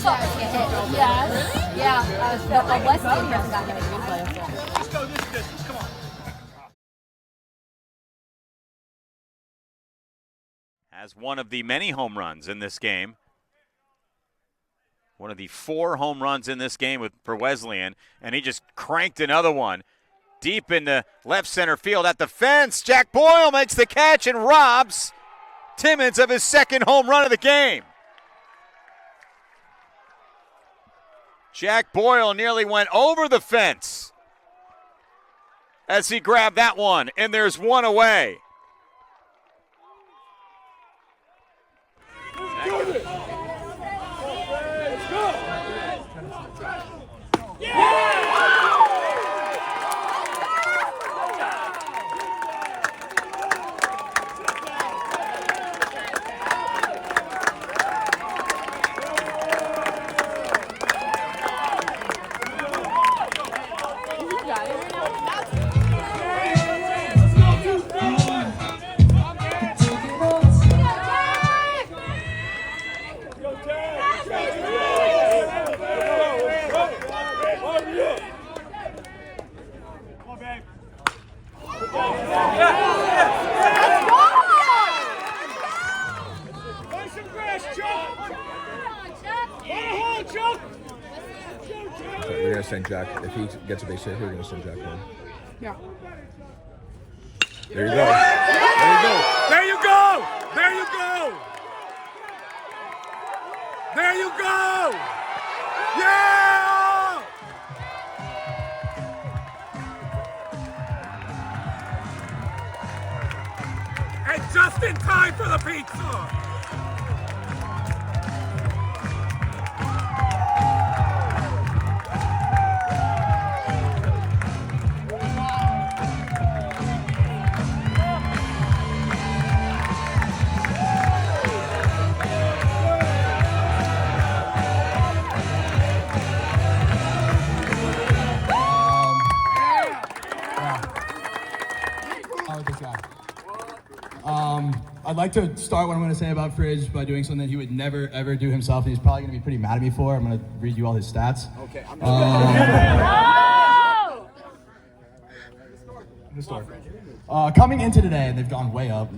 saw her get hit. Yeah. Really? Yeah. The Wesleyan person got hit. Let's go this distance. Come on. Has one of the many home runs in this game. One of the 4 home runs in this game for Wesleyan, and he just cranked another one deep into left center field at the fence. Jack Boyle makes the catch and robs Timmons of his second home run of the game. Jack Boyle nearly went over the fence as he grabbed that one, and there's one away. We're gonna send Jack. If he gets a base hit, we're gonna send Jack home. Yeah. There you go. There you go. There you go. There you go. There you go. Yeah. And just in time for the pizza. I'd like to start what I'm going to say about Fridge by doing something that he would never, ever do himself, and he's probably going to be pretty mad at me for. I'm going to read you all his stats. Okay. I'm coming into today, and they've gone way up.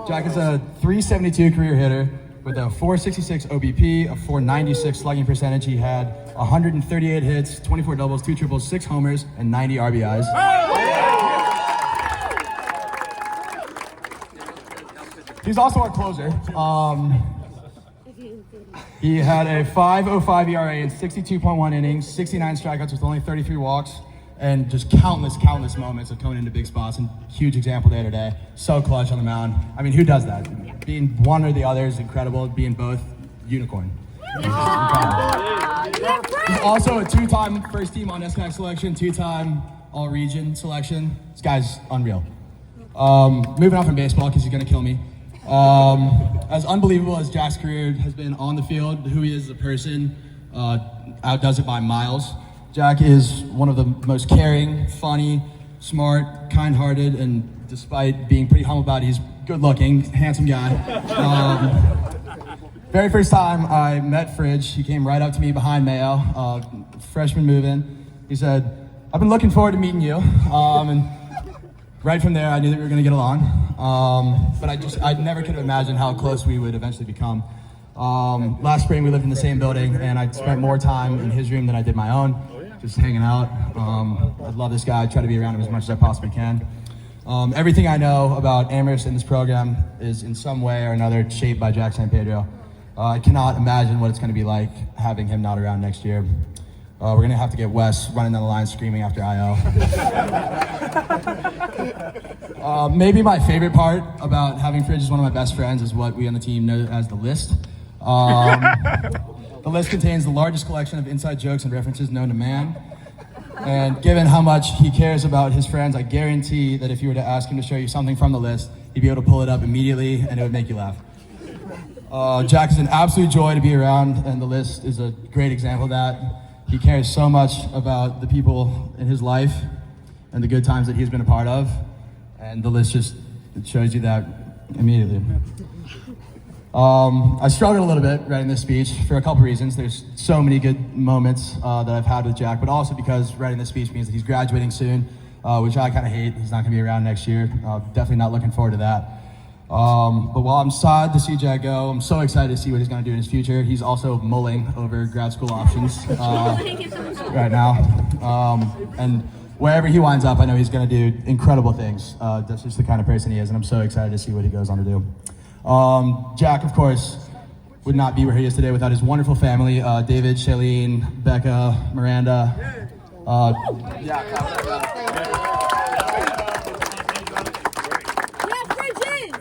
Jack is a 372 career hitter with a 466 OBP, a 496 slugging percentage. He had 138 hits, 24 doubles, 2 triples, 6 homers, and 90 RBIs. He's also our closer. He had a 5.05 ERA in 62.1 innings, 69 strikeouts with only 33 walks, and just countless moments of coming into big spots, and huge example day today. So clutch on the mound. I mean, who does that? Being one or the other is incredible. Being both, unicorn. He's also a 2-time first team on SCAC selection, 2-time all-region selection. This guy's unreal. Moving on from baseball because he's going to kill me. As unbelievable as Jack's career has been on the field, who he is as a person outdoes it by miles. Jack is one of the most caring, funny, smart, kind-hearted, and despite being pretty humble about it, he's good-looking, handsome guy. Very first time I met Fridge, he came right up to me behind Mayo, freshman move-in. He said, "I've been looking forward to meeting you." And right from there, I knew that we were going to get along. But I never could have imagined how close we would eventually become. Last spring, we lived in the same building, and I spent more time in his room than I did my own, just hanging out. I love this guy. I try to be around him as much as I possibly can. Everything I know about Amherst in this program is in some way or another shaped by Jack Sampedro. I cannot imagine what it's going to be like having him not around next year. We're going to have to get Wes running down the line screaming after I.O. Maybe my favorite part about having Fridge as one of my best friends is what we on the team know as the list. The list contains the largest collection of inside jokes and references known to man. And given how much he cares about his friends, I guarantee that if you were to ask him to show you something from the list, he'd be able to pull it up immediately and it would make you laugh. Jack is an absolute joy to be around, and the list is a great example of that. He cares so much about the people in his life and the good times that he's been a part of, and the list just shows you that immediately. I struggled a little bit writing this speech for a couple reasons. There's so many good moments that I've had with Jack, but also because writing this speech means that he's graduating soon, which I kind of hate. He's not going to be around next year. Definitely not looking forward to that. But while I'm sad to see Jack go, I'm so excited to see what he's going to do in his future. He's also mulling over grad school options right now. And wherever he winds up, I know he's going to do incredible things. That's just the kind of person he is, and I'm so excited to see what he goes on to do. Jack, of course, would not be where he is today without his wonderful family, David, Shailene, Becca, Miranda.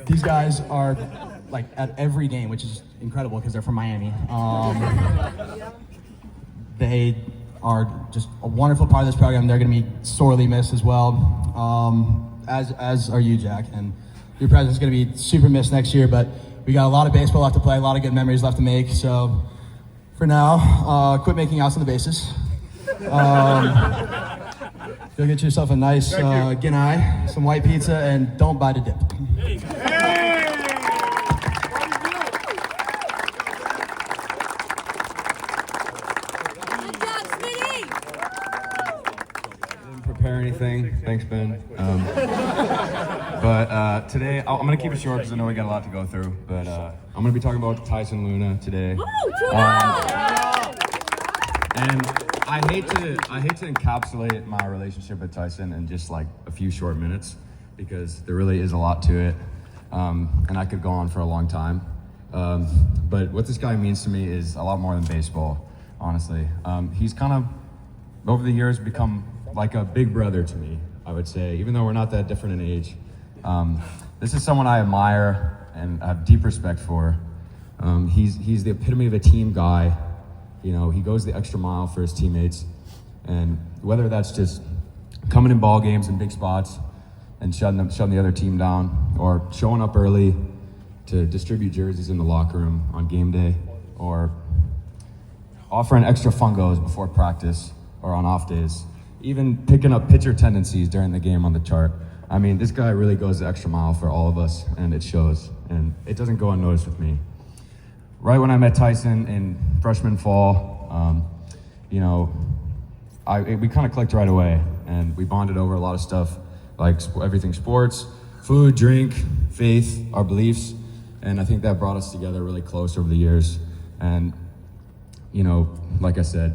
These guys are like at every game, which is incredible because they're from Miami. They are just a wonderful part of this program. They're going to be sorely missed as well, as are you, Jack. And your presence is going to be super missed next year, but we got a lot of baseball left to play, a lot of good memories left to make. So for now, quit making outs on the bases. Go get yourself a nice guinea, some white pizza, and don't buy the dip. Didn't prepare anything. Thanks, Ben. But today, I'm going to keep it short because I know we got a lot to go through. But I'm going to be talking about Tyson Luna today. And I hate to encapsulate my relationship with Tyson in just like a few short minutes because there really is a lot to it. And I could go on for a long time. But what this guy means to me is a lot more than baseball, honestly. He's kind of, over the years, become like a big brother to me, I would say, even though we're not that different in age. This is someone I admire and have deep respect for. He's the epitome of a team guy. You know, he goes the extra mile for his teammates. And whether that's just coming in ball games in big spots and shutting the other team down, or showing up early to distribute jerseys in the locker room on game day, or offering extra fungos before practice or on off days, even picking up pitcher tendencies during the game on the chart. I mean, this guy really goes the extra mile for all of us, and it shows, and it doesn't go unnoticed with me. Right when I met Tyson in freshman fall, you know, we kind of clicked right away, and we bonded over a lot of stuff, like everything sports, food, drink, faith, our beliefs, and I think that brought us together really close over the years. And, you know, like I said,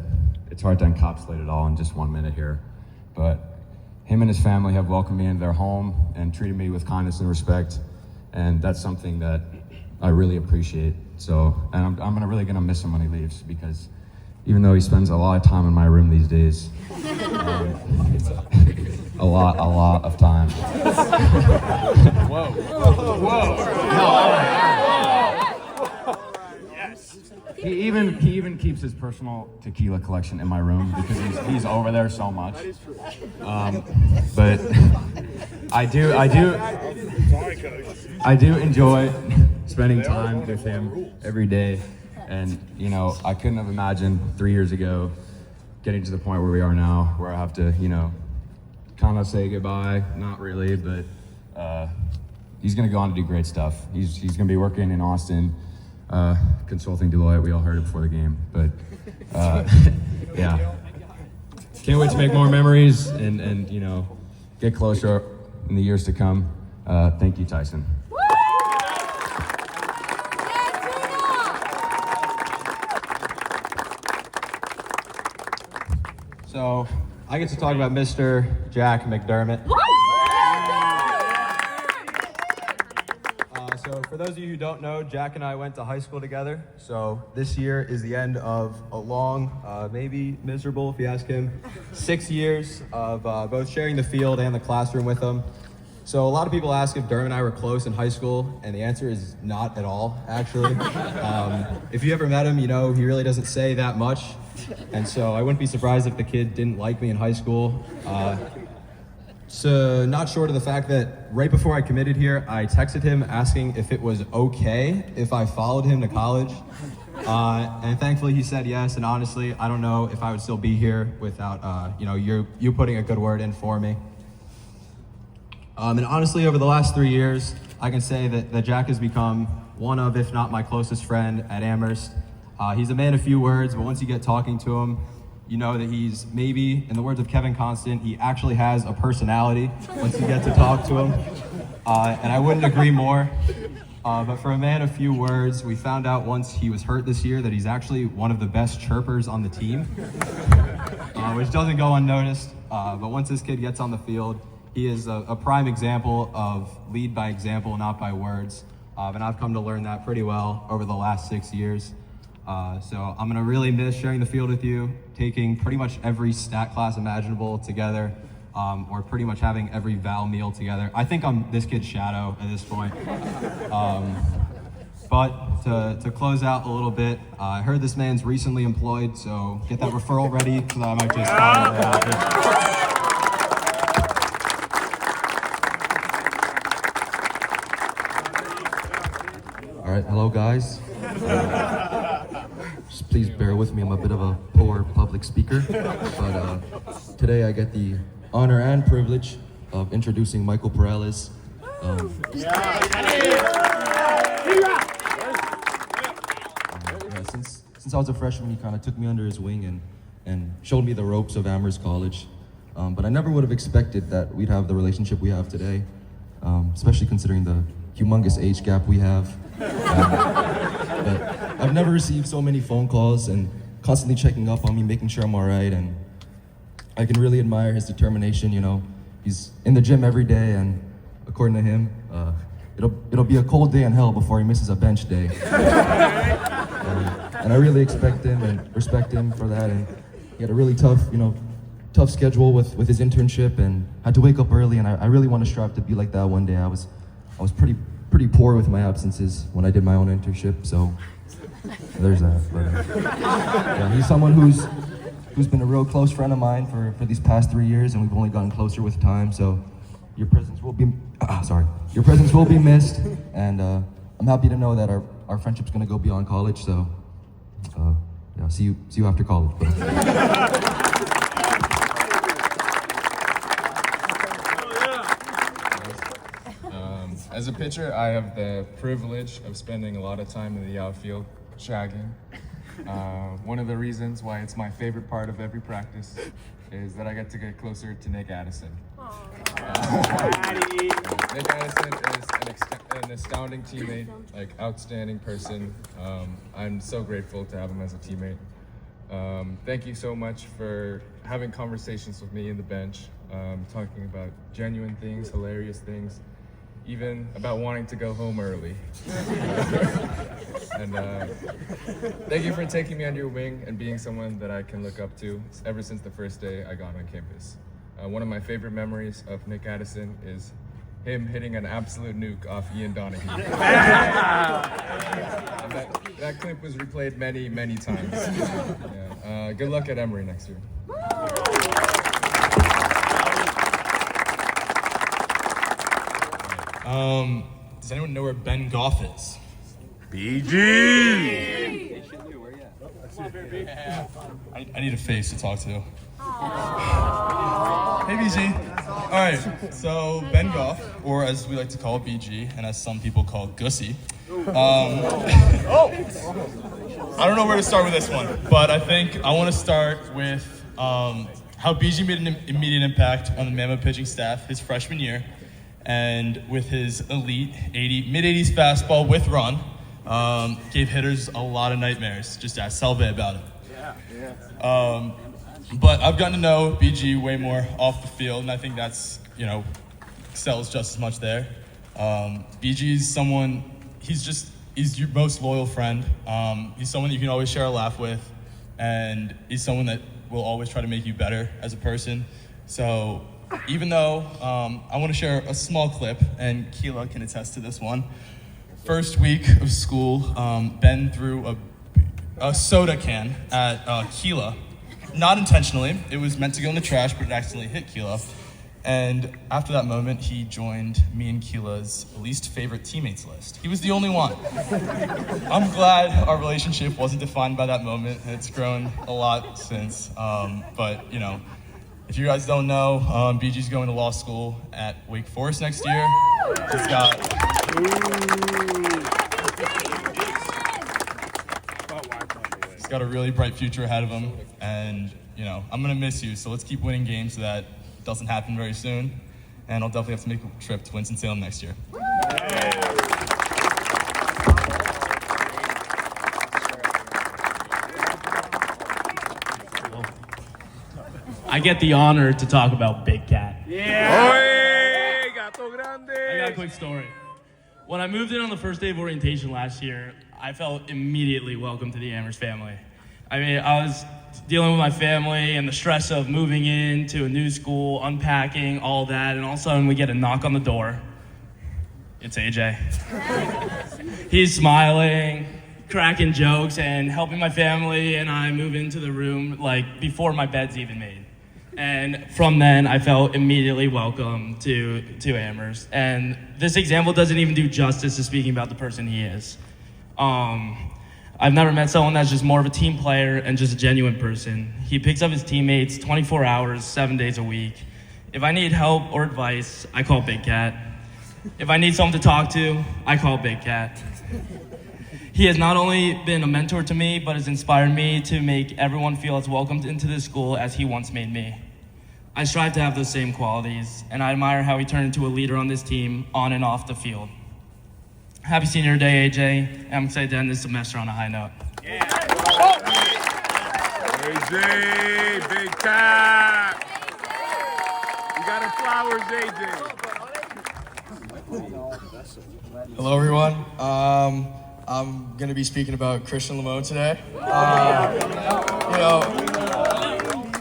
it's hard to encapsulate it all in just 1 minute here, but him and his family have welcomed me into their home and treated me with kindness and respect, and that's something that I really appreciate. So, and I'm really gonna miss him when he leaves, because even though he spends a lot of time in my room these days, a lot of time. Whoa. No, all right. Yes. He even keeps his personal tequila collection in my room because he's over there so much. But I do enjoy spending time with him every day. And, you know, I couldn't have imagined 3 years ago getting to the point where we are now, where I have to, you know, kind of say goodbye. Not really, but he's going to go on to do great stuff. He's going to be working in Austin, consulting Deloitte. We all heard it before the game. But, yeah. Can't wait to make more memories and, you know, get closer in the years to come. Thank you, Tyson. So, I get to talk about Mr. Jack McDermott. So, for those of you who don't know, Jack and I went to high school together. So, this year is the end of a long, maybe miserable, if you ask him, 6 years of both sharing the field and the classroom with him. So, a lot of people ask if Derm and I were close in high school, and the answer is not at all, actually. If you ever met him, you know he really doesn't say that much. And so I wouldn't be surprised if the kid didn't like me in high school. So not short of the fact that right before I committed here, I texted him asking if it was okay if I followed him to college. And thankfully he said yes, and honestly, I don't know if I would still be here without you know, you putting a good word in for me. And honestly, over the last 3 years, I can say that Jack has become one of, if not my closest friend at Amherst. He's a man of few words, but once you get talking to him, you know that he's maybe, in the words of Kevin Constant, he actually has a personality once you get to talk to him. And I wouldn't agree more. But for a man of few words, we found out once he was hurt this year that he's actually one of the best chirpers on the team, which doesn't go unnoticed. But once this kid gets on the field, he is a prime example of lead by example, not by words. And I've come to learn that pretty well over the last 6 years. So I'm gonna really miss sharing the field with you, taking pretty much every stat class imaginable together, or pretty much having every Val meal together. I think I'm this kid's shadow at this point. But to close out a little bit, I heard this man's recently employed, so get that referral ready, because I might just call it after. All right, hello guys. Just please bear with me, I'm a bit of a poor public speaker, but today I get the honor and privilege of introducing Michael Perales. Since I was a freshman, he kind of took me under his wing and showed me the ropes of Amherst College. But I never would have expected that we'd have the relationship we have today, especially considering the humongous age gap we have. But I've never received so many phone calls and constantly checking up on me, making sure I'm all right, and I can really admire his determination. You know, he's in the gym every day, and according to him, it'll be a cold day in hell before he misses a bench day. And I really expect him and respect him for that. And he had a really tough schedule with his internship, and had to wake up early. And I really want to strive to be like that one day. I was pretty poor with my absences when I did my own internship, so there's that. But, yeah, he's someone who's been a real close friend of mine for these past 3 years, and we've only gotten closer with time. So your presence will be missed, and I'm happy to know that our friendship's gonna go beyond college. So yeah, see you after college. As a pitcher, I have the privilege of spending a lot of time in the outfield shagging. One of the reasons why it's my favorite part of every practice is that I get to get closer to Nick Addison. Nick Addison is an astounding teammate, like outstanding person. I'm so grateful to have him as a teammate. Thank you so much for having conversations with me in the bench, talking about genuine things, hilarious things, even about wanting to go home early. And thank you for taking me under your wing and being someone that I can look up to ever since the first day I got on campus. One of my favorite memories of Nick Addison is him hitting an absolute nuke off Ian Donahue. And that clip was replayed many, many times. Yeah. Good luck at Emory next year. Does anyone know where Ben Goff is? BG! I need a face to talk to. Hey, BG. All right, so Ben Goff, or as we like to call BG, and as some people call Gussie. I don't know where to start with this one, but I think I want to start with how BG made an immediate impact on the Mammoth pitching staff his freshman year, and with his elite mid-80s fastball with run, gave hitters a lot of nightmares. Just ask Salve about it. But I've gotten to know BG way more off the field, and I think that's, excels just as much there. BG's someone, he's your most loyal friend. He's someone that you can always share a laugh with, and he's someone that will always try to make you better as a person. So even though I want to share a small clip, and Keela can attest to this one. First week of school, Ben threw a soda can at Keela. Not intentionally. It was meant to go in the trash, but it accidentally hit Keela. And after that moment, he joined me and Keela's least favorite teammates list. He was the only one. I'm glad our relationship wasn't defined by that moment, and it's grown a lot since. But, if you guys don't know, BG's going to law school at Wake Forest next year. He's got He's got a really bright future ahead of him, and I'm gonna miss you. So let's keep winning games so that it doesn't happen very soon. And I'll definitely have to make a trip to Winston-Salem next year. I get the honor to talk about Big Cat. Yeah! Oye, Gato Grande! I got a quick story. When I moved in on the first day of orientation last year, I felt immediately welcome to the Amherst family. I mean, I was dealing with my family and the stress of moving into a new school, unpacking, all that, and all of a sudden we get a knock on the door. It's AJ. He's smiling, cracking jokes, and helping my family and I move into the room like before my bed's even made. And from then, I felt immediately welcome to Amherst. And this example doesn't even do justice to speaking about the person he is. I've never met someone that's just more of a team player and just a genuine person. He picks up his teammates 24 hours, 7 days a week. If I need help or advice, I call Big Cat. If I need someone to talk to, I call Big Cat. He has not only been a mentor to me, but has inspired me to make everyone feel as welcomed into this school as he once made me. I strive to have those same qualities, and I admire how he turned into a leader on this team, on and off the field. Happy senior day, AJ. I'm excited to end this semester on a high note. Yeah. AJ, Big Cat. You got his flowers, AJ. Hello, everyone. I'm going to be speaking about Christian Lamone today.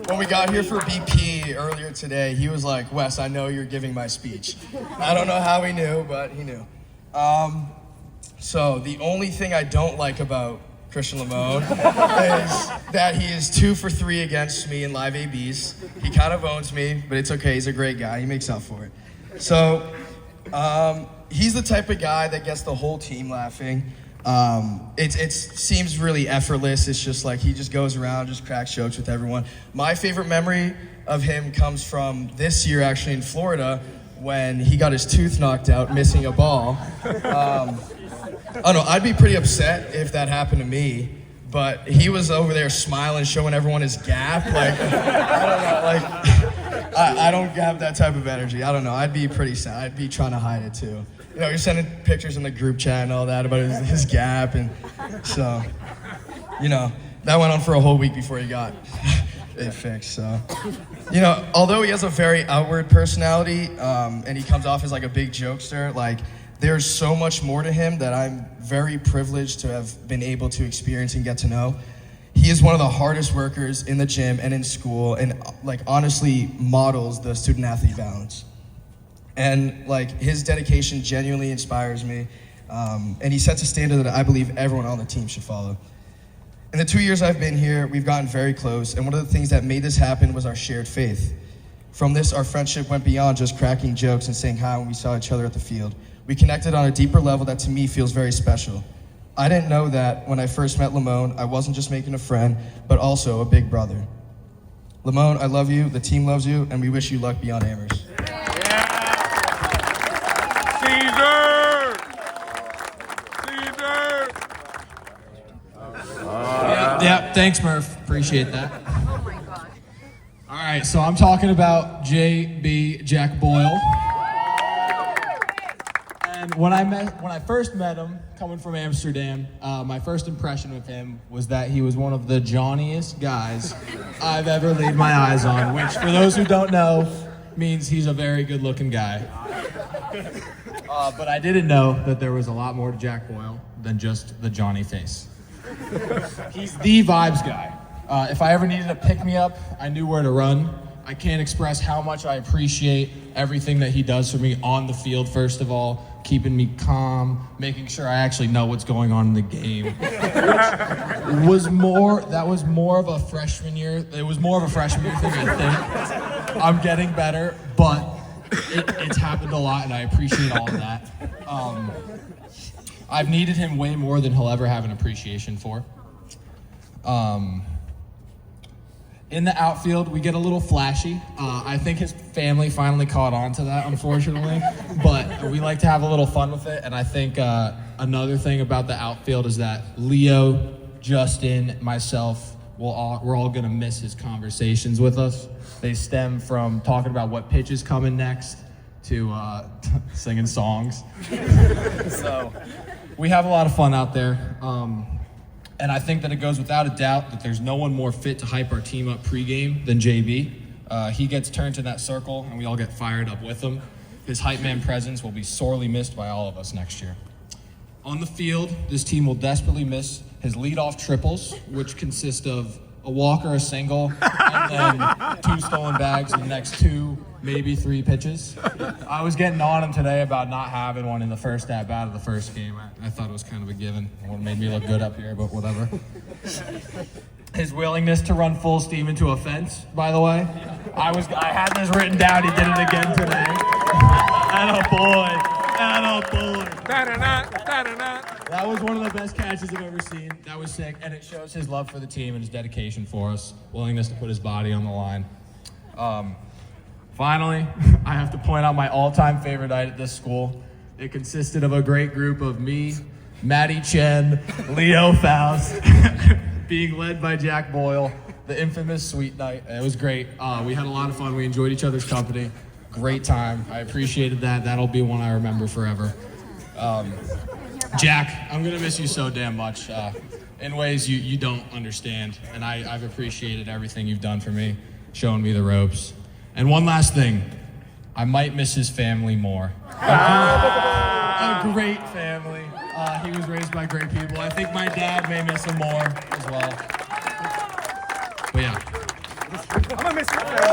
When we got here for BP earlier today, he was like, Wes, I know you're giving my speech. I don't know how he knew, but he knew. So the only thing I don't like about Christian Lamone is that he is 2 for 3 against me in live ABs. He kind of owns me, but it's okay. He's a great guy. He makes up for it. So he's the type of guy that gets the whole team laughing. It seems really effortless. It's just like he just goes around, just cracks jokes with everyone. My favorite memory of him comes from this year, actually, in Florida, when he got his tooth knocked out, missing a ball. I don't know, I'd be pretty upset if that happened to me, but he was over there smiling, showing everyone his gap. Like, I don't know, like, I don't have that type of energy. I don't know, I'd be pretty sad. I'd be trying to hide it too. You're sending pictures in the group chat and all that about his gap, and so, that went on for a whole week before he got it fixed. So, although he has a very outward personality, and he comes off as like a big jokester, like there's so much more to him that I'm very privileged to have been able to experience and get to know. He is one of the hardest workers in the gym and in school, and like honestly models the student-athlete balance. And like his dedication genuinely inspires me, and he sets a standard that I believe everyone on the team should follow. In the 2 years I've been here, we've gotten very close, and one of the things that made this happen was our shared faith. From this, our friendship went beyond just cracking jokes and saying hi when we saw each other at the field. We connected on a deeper level that to me feels very special. I didn't know that when I first met Lamone, I wasn't just making a friend, but also a big brother. Lamone, I love you, the team loves you, and we wish you luck beyond Amherst. Caesar! Yeah, thanks, Murph. Appreciate that. Oh my gosh. All right, so I'm talking about JB Jack Boyle. And when I first met him, coming from Amsterdam, my first impression of him was that he was one of the Johnniest guys I've ever laid my eyes on, which, for those who don't know, means he's a very good-looking guy. But I didn't know that there was a lot more to Jack Boyle than just the Johnny face. He's the vibes guy. If I ever needed a pick-me-up, I knew where to run. I can't express how much I appreciate everything that he does for me on the field, first of all, keeping me calm, making sure I actually know what's going on in the game. That was more of a freshman year. It was more of a freshman year thing, I think. I'm getting better, but it's happened a lot, and I appreciate all of that. I've needed him way more than he'll ever have an appreciation for. In the outfield, we get a little flashy. I think his family finally caught on to that, unfortunately. But we like to have a little fun with it. And I think another thing about the outfield is that Leo, Justin, myself, we're all going to miss his conversations with us. They stem from talking about what pitch is coming next to singing songs. So we have a lot of fun out there. And I think that it goes without a doubt that there's no one more fit to hype our team up pregame than JB. He gets turned to that circle, and we all get fired up with him. His hype man presence will be sorely missed by all of us next year. On the field, this team will desperately miss his leadoff triples, which consist of a walker, a single, and then 2 stolen bags in the next 2, maybe 3 pitches. I was getting on him today about not having one in the first at-bat of the first game. I thought it was kind of a given. It made me look good up here, but whatever. His willingness to run full steam into a fence, by the way. I had this written down. He did it again today. Attaboy. That was one of the best catches I've ever seen. That was sick, and it shows his love for the team and his dedication for us, willingness to put his body on the line. Finally, I have to point out my all-time favorite night at this school. It consisted of a great group of me, Maddie Chen, Leo Faust, being led by Jack Boyle, the infamous sweet night. It was great. We had a lot of fun. We enjoyed each other's company. Great time. I appreciated that. That'll be one I remember forever. Jack, I'm gonna miss you so damn much in ways you don't understand, and I've appreciated everything you've done for me, showing me the ropes. And one last thing, I might miss his family more. A great family. He was raised by great people. I think my dad may miss him more as well. But yeah. I'm gonna miss your family.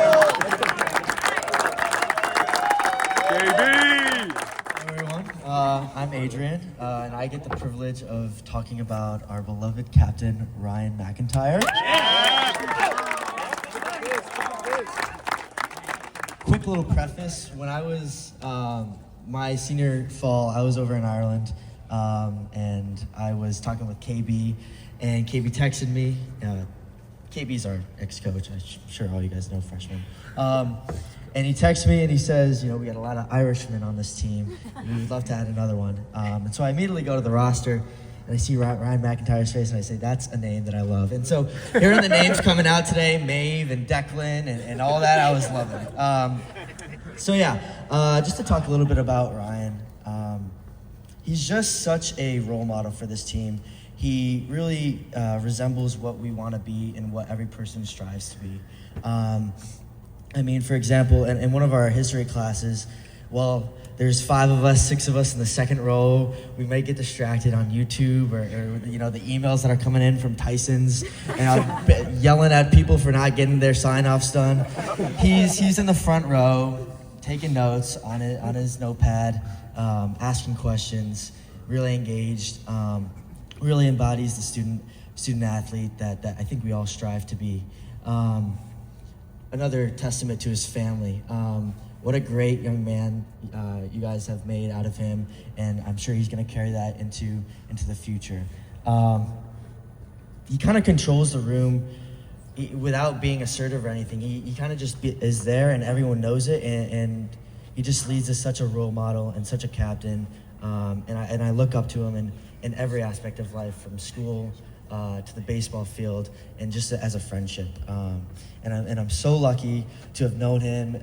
Hello everyone, I'm Adrian, and I get the privilege of talking about our beloved captain, Ryan McIntyre. Quick little preface, when I was my senior fall, I was over in Ireland, and I was talking with KB, and KB texted me. KB's our ex-coach, I'm sure all you guys know, freshman. And he texts me and he says, we got a lot of Irishmen on this team. We would love to add another one. And so I immediately go to the roster and I see Ryan McIntyre's face and I say, that's a name that I love. And so hearing the names coming out today, Maeve and Declan and all that, I was loving. Just to talk a little bit about Ryan. He's just such a role model for this team. He really resembles what we want to be and what every person strives to be. For example, in one of our history classes, there's 5 of us, 6 of us in the second row. We might get distracted on YouTube or the emails that are coming in from Tyson's and yelling at people for not getting their sign-offs done. He's in the front row, taking notes on his notepad, asking questions, really engaged, really embodies the student athlete that I think we all strive to be. Another testament to his family. What a great young man you guys have made out of him, and I'm sure he's going to carry that into the future. He kind of controls the room without being assertive or anything. He kind of just is there, and everyone knows it, and he just leads as such a role model and such a captain. And I look up to him in every aspect of life, from school to the baseball field, and just as a friendship. And I'm so lucky to have known him,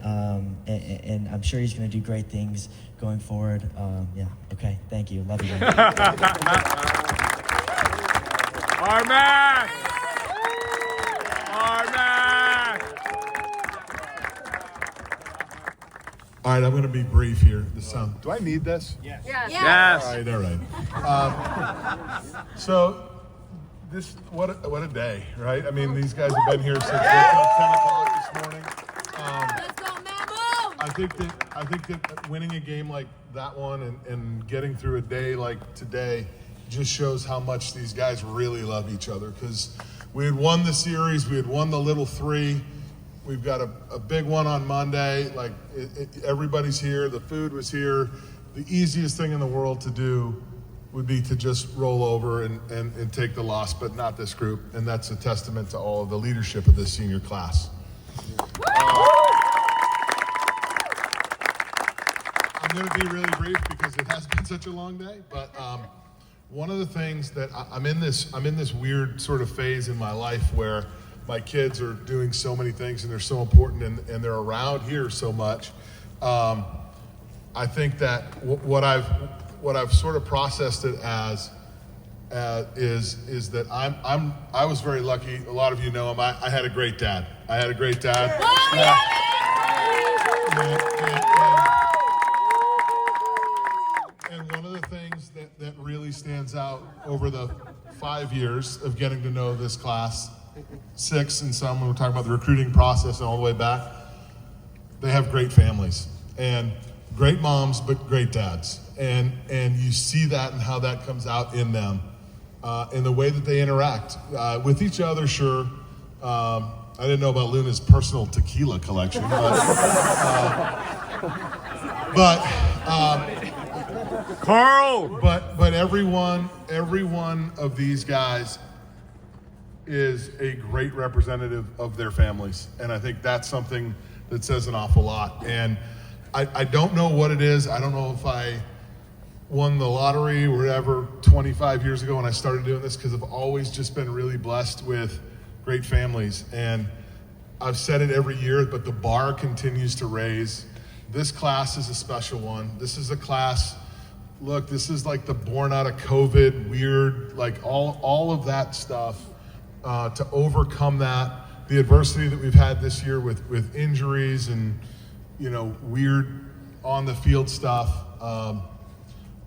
and I'm sure he's going to do great things going forward. Okay, thank you. Love you. Armac! All right, I'm going to be brief here. Do I need this? Yes. Yes. All right. So, what a day, right? These guys have been here since 10 o'clock this morning. Let's go, Mammos! I think that winning a game like that one and getting through a day like today just shows how much these guys really love each other, because we had won the series, we had won the Little 3. We've got a big one on Monday. Everybody's here. The food was here. The easiest thing in the world to do would be to just roll over and take the loss, but not this group. And that's a testament to all of the leadership of this senior class. I'm going to be really brief because it has been such a long day, but one of the things that I'm in this weird sort of phase in my life where my kids are doing so many things and they're so important and they're around here so much. I think that what I've sort of processed it as is that I was very lucky. A lot of you know him. I had a great dad. I had a great dad. And one of the things that really stands out over the 5 years of getting to know this class, 6 and some, when we're talking about the recruiting process and all the way back, they have great families and great moms, but great dads. And you see that and how that comes out in them, in the way that they interact with each other. Sure, I didn't know about Luna's personal tequila collection, but Carl! But every one of these guys is a great representative of their families, and I think that's something that says an awful lot. And I don't know what it is. I don't know if I won the lottery or whatever 25 years ago when I started doing this, because I've always just been really blessed with great families. And I've said it every year, but the bar continues to raise. This class is a special one. This is a class, look, this is like the born out of COVID, weird, like all of that stuff, to overcome that, the adversity that we've had this year with injuries and, weird on the field stuff.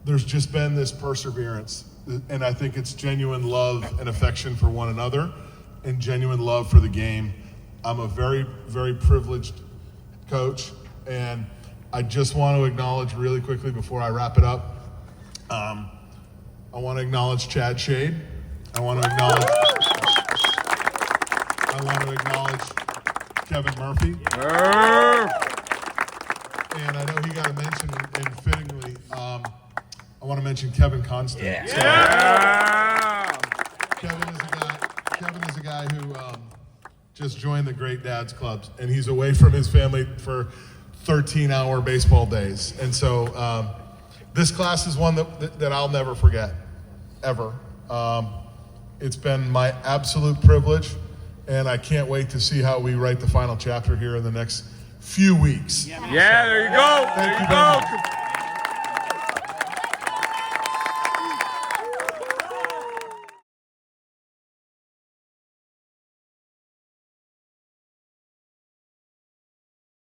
There's just been this perseverance, and I think it's genuine love and affection for one another and genuine love for the game. I'm a very, very privileged coach, and I just want to acknowledge really quickly before I wrap it up, I want to acknowledge Chad Shade. I want to acknowledge Kevin Murphy. And I know he got a mention, and fittingly, I want to mention Kevin Constant. Yeah. Kevin is a guy who just joined the Great Dads Clubs, and he's away from his family for 13-hour baseball days. And so this class is one that I'll never forget, ever. It's been my absolute privilege, and I can't wait to see how we write the final chapter here in the next few weeks. Yeah, there you go. Thank you very much.